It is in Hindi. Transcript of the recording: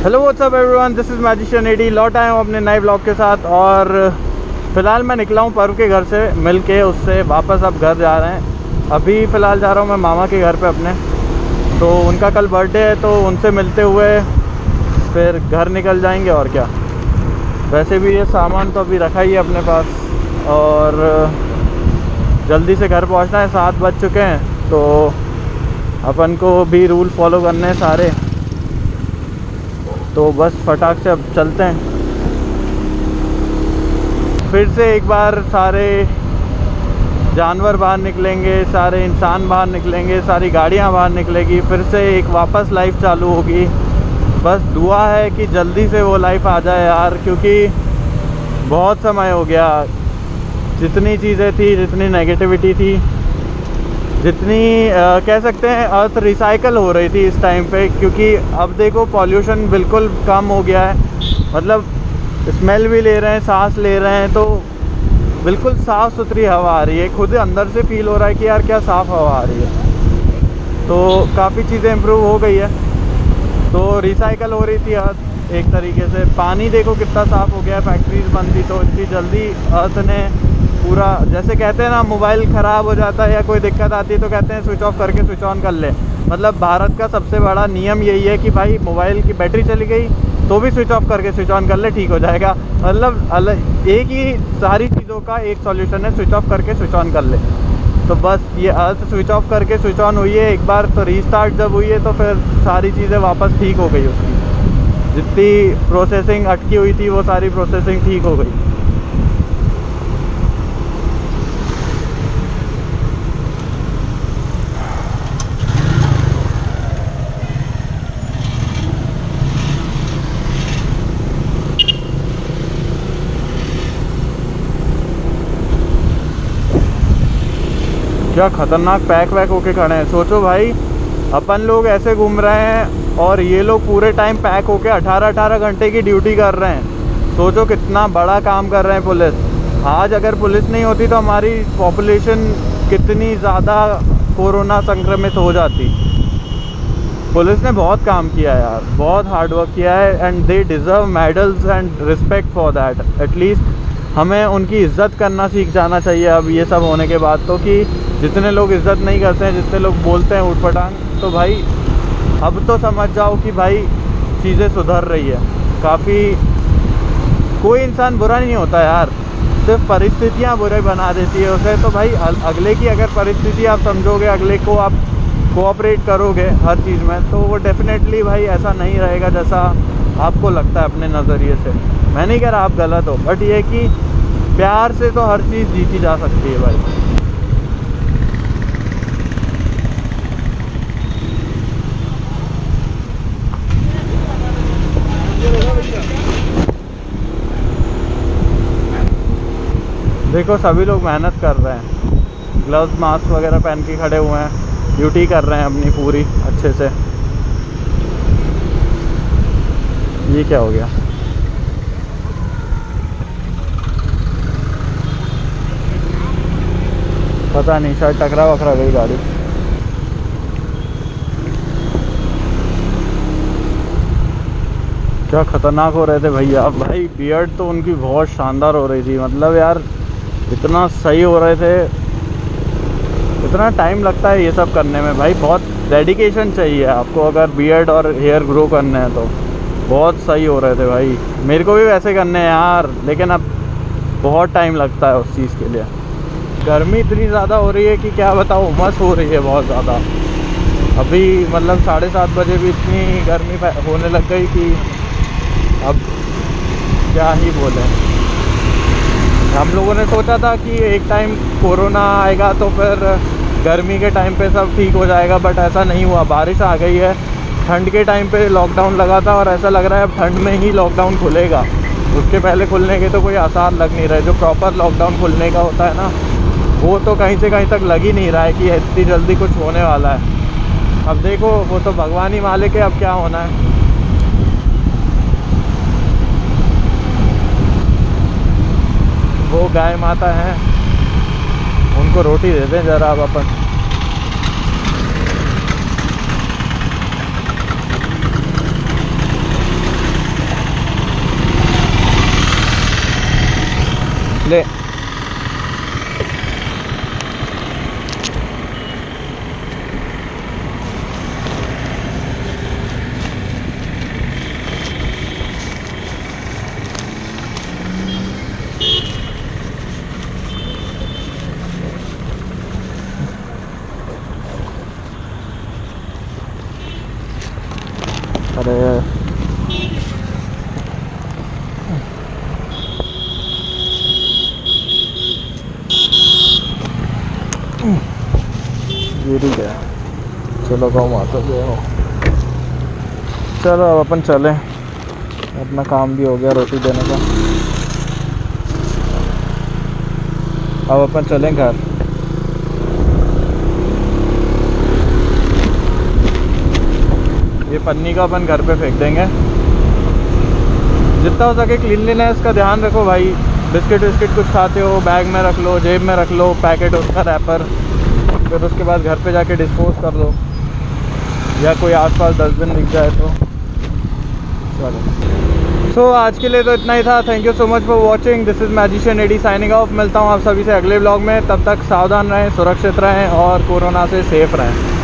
Hello what's up everyone, this is magician Eddie. लौट आया हूँ अपने नए ब्लॉग के साथ। और फ़िलहाल मैं निकला हूँ पर्व के घर से मिल के, उससे वापस अब घर जा रहे हैं। अभी फ़िलहाल जा रहा हूँ मैं मामा के घर पे अपने, तो उनका कल बर्थडे है, तो उनसे मिलते हुए फिर घर निकल जाएंगे। और क्या, वैसे भी ये सामान तो अभी रखा ही है अपने पास और जल्दी से घर पहुँचना है। 7 बज चुके हैं, तो अपन को भी रूल फॉलो करने हैं सारे, तो बस फटाक से अब चलते हैं। फिर से एक बार सारे जानवर बाहर निकलेंगे, सारे इंसान बाहर निकलेंगे, सारी गाड़ियां बाहर निकलेगी, फिर से एक वापस लाइफ चालू होगी। बस दुआ है कि जल्दी से वो लाइफ आ जाए यार, क्योंकि बहुत समय हो गया। जितनी चीज़ें थी, जितनी नेगेटिविटी थी, जितनी कह सकते हैं अर्थ रिसाइकल हो रही थी इस टाइम पे, क्योंकि अब देखो पॉल्यूशन बिल्कुल कम हो गया है। मतलब स्मेल भी ले रहे हैं, सांस ले रहे हैं, तो बिल्कुल साफ़ सुथरी हवा आ रही है। खुद अंदर से फील हो रहा है कि यार क्या साफ़ हवा आ रही है। तो काफ़ी चीज़ें इम्प्रूव हो गई है, तो रिसाइकल हो रही थी अर्थ एक तरीके से। पानी देखो कितना साफ़ हो गया है, फैक्ट्रीज बंद थी तो इतनी जल्दी अर्थ ने पूरा, जैसे कहते हैं ना मोबाइल ख़राब हो जाता है या कोई दिक्कत आती है तो कहते हैं स्विच ऑफ करके स्विच ऑन कर ले। मतलब भारत का सबसे बड़ा नियम यही है कि भाई मोबाइल की बैटरी चली गई तो भी स्विच ऑफ करके स्विच ऑन कर ले, ठीक हो जाएगा। मतलब अलग एक ही सारी चीज़ों का एक सॉल्यूशन है, स्विच ऑफ करके स्विच ऑन कर ले। तो बस ये अर्थ स्विच ऑफ करके स्विच ऑन हुई है एक बार, तो रीस्टार्ट जब हुई है तो फिर सारी चीज़ें वापस ठीक हो गई। उसकी जितनी प्रोसेसिंग अटकी हुई थी वो सारी प्रोसेसिंग ठीक हो गई। क्या खतरनाक पैक वैक होके खड़े हैं। सोचो भाई, अपन लोग ऐसे घूम रहे हैं और ये लोग पूरे टाइम पैक होके 18-18 घंटे की ड्यूटी कर रहे हैं। सोचो कितना बड़ा काम कर रहे हैं पुलिस। आज अगर पुलिस नहीं होती तो हमारी पॉपुलेशन कितनी ज़्यादा कोरोना संक्रमित हो जाती। पुलिस ने बहुत काम किया है यार, बहुत हार्ड वर्क किया है, and they deserve medals and respect for that. At least हमें उनकी इज़्ज़त करना सीख जाना चाहिए अब ये सब होने के बाद तो, कि जितने लोग इज़्ज़त नहीं करते हैं, जितने लोग बोलते हैं ऊटपटांग, तो भाई अब तो समझ जाओ कि भाई चीज़ें सुधर रही है काफ़ी। कोई इंसान बुरा नहीं होता यार, सिर्फ परिस्थितियाँ बुरे बना देती है उसे। तो भाई अगले की अगर परिस्थिति आप समझोगे, अगले को आप कोऑपरेट करोगे हर चीज़ में, तो वो डेफिनेटली भाई ऐसा नहीं रहेगा जैसा आपको लगता है अपने नज़रिए से। मैं नहीं कह रहा आप गलत हो, बट ये कि प्यार से तो हर चीज़ जीती जा सकती है भाई। देखो सभी लोग मेहनत कर रहे हैं, ग्लव्स मास्क वगैरह पहन के खड़े हुए हैं, ड्यूटी कर रहे हैं अपनी पूरी अच्छे से। ये क्या हो गया? पता नहीं, शायद टकरा वकरा गई गाड़ी। क्या खतरनाक हो रहे थे भैया। भाई बियर्ड तो उनकी बहुत शानदार हो रही थी। मतलब यार इतना सही हो रहे थे। इतना टाइम लगता है ये सब करने में भाई, बहुत डेडिकेशन चाहिए आपको अगर बियर्ड और हेयर ग्रो करने हैं तो। बहुत सही हो रहे थे भाई, मेरे को भी वैसे करने हैं यार, लेकिन अब बहुत टाइम लगता है उस चीज़ के लिए। गर्मी इतनी ज़्यादा हो रही है कि क्या बताऊँ, उमस हो रही है बहुत ज़्यादा। अभी मतलब 7:30 बजे भी इतनी गर्मी होने लग गई कि अब क्या ही बोलें। हम लोगों ने सोचा था कि एक टाइम कोरोना आएगा तो फिर गर्मी के टाइम पे सब ठीक हो जाएगा, बट ऐसा नहीं हुआ। बारिश आ गई है, ठंड के टाइम पे लॉकडाउन लगा था और ऐसा लग रहा है अब ठंड में ही लॉकडाउन खुलेगा। उसके पहले खुलने के तो कोई आसार लग नहीं रहे। जो प्रॉपर लॉकडाउन खुलने का होता है ना, वो तो कहीं से कहीं तक लग ही नहीं रहा है कि इतनी जल्दी कुछ होने वाला है। अब देखो, वो तो भगवान ही मालिक है, अब क्या होना है। वो गाय माता हैं, उनको रोटी दे दें ज़रा अब अपन। अरे गिर ही गया। चलो गाँव माता गया हो। चलो अब अपन चले, अपना काम भी हो गया रोटी देने का। अब अपन चलें घर। ये पन्नी का अपन घर पे फेंक देंगे। जितना हो सके क्लीनलीनेस का ध्यान रखो भाई। बिस्किट विस्किट कुछ खाते हो बैग में रख लो, जेब में रख लो, पैकेट उसका रैपर, फिर उसके बाद घर पे जाके डिस्पोज कर दो, या कोई आसपास डस्टबिन दिख जाए तो। चलो आज के लिए तो इतना ही था। Thank you so much for watching. This is magician Eddie signing off. मिलता हूँ आप सभी से अगले व्लॉग में। तब तक सावधान रहें, सुरक्षित रहें और कोरोना से सेफ रहें।